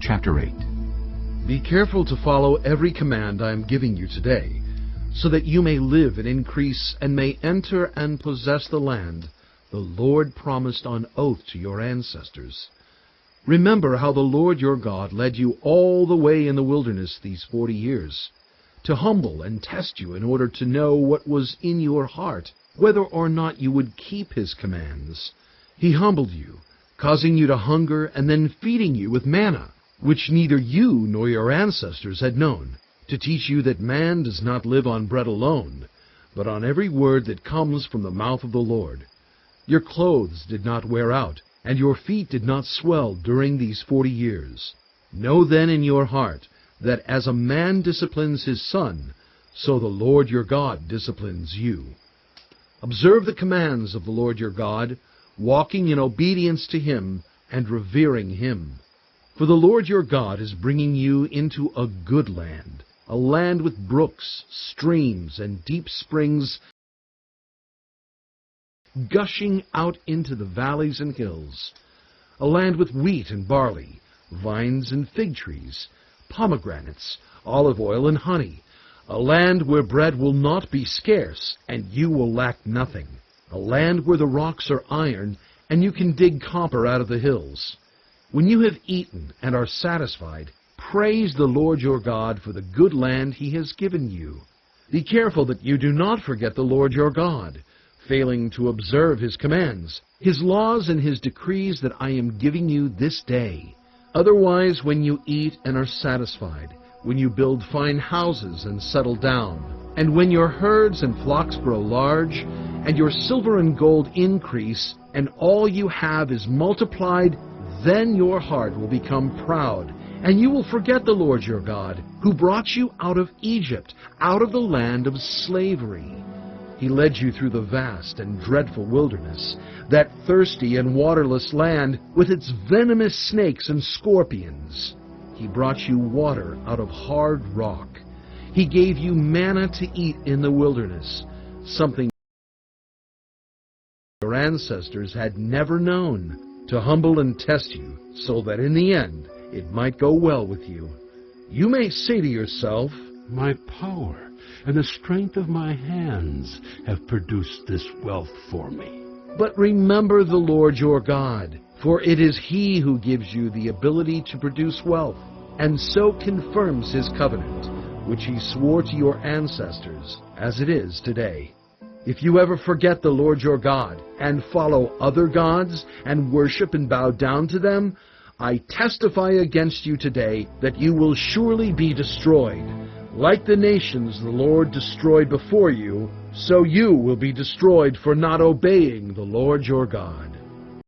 Chapter 8. Be careful to follow every command I am giving you today, so that you may live and increase and may enter and possess the land the Lord promised on oath to your ancestors. Remember how the Lord your God led you all the way in the wilderness these 40 years, to humble and test you in order to know what was in your heart, whether or not you would keep his commands. He humbled you, causing you to hunger and then feeding you with manna, which neither you nor your ancestors had known, to teach you that man does not live on bread alone, but on every word that comes from the mouth of the Lord. Your clothes did not wear out, and your feet did not swell during these 40 years. Know then in your heart that as a man disciplines his son, so the Lord your God disciplines you. Observe the commands of the Lord your God, walking in obedience to him and revering him. For the Lord your God is bringing you into a good land, a land with brooks, streams, and deep springs gushing out into the valleys and hills, a land with wheat and barley, vines and fig trees, pomegranates, olive oil and honey, a land where bread will not be scarce and you will lack nothing, a land where the rocks are iron and you can dig copper out of the hills. When you have eaten and are satisfied, praise the Lord your God for the good land he has given you. Be careful that you do not forget the Lord your God, failing to observe his commands, his laws and his decrees that I am giving you this day. Otherwise, when you eat and are satisfied, when you build fine houses and settle down, and when your herds and flocks grow large, and your silver and gold increase, and all you have is multiplied, then your heart will become proud, and you will forget the Lord your God, who brought you out of Egypt, out of the land of slavery. He led you through the vast and dreadful wilderness, that thirsty and waterless land with its venomous snakes and scorpions. He brought you water out of hard rock. He gave you manna to eat in the wilderness, something your ancestors had never known, to humble and test you, so that in the end it might go well with you. You may say to yourself, "My power and the strength of my hands have produced this wealth for me." But remember the Lord your God, for it is he who gives you the ability to produce wealth, and so confirms his covenant, which he swore to your ancestors, as it is today. If you ever forget the Lord your God, and follow other gods, and worship and bow down to them, I testify against you today that you will surely be destroyed. Like the nations the Lord destroyed before you, so you will be destroyed for not obeying the Lord your God.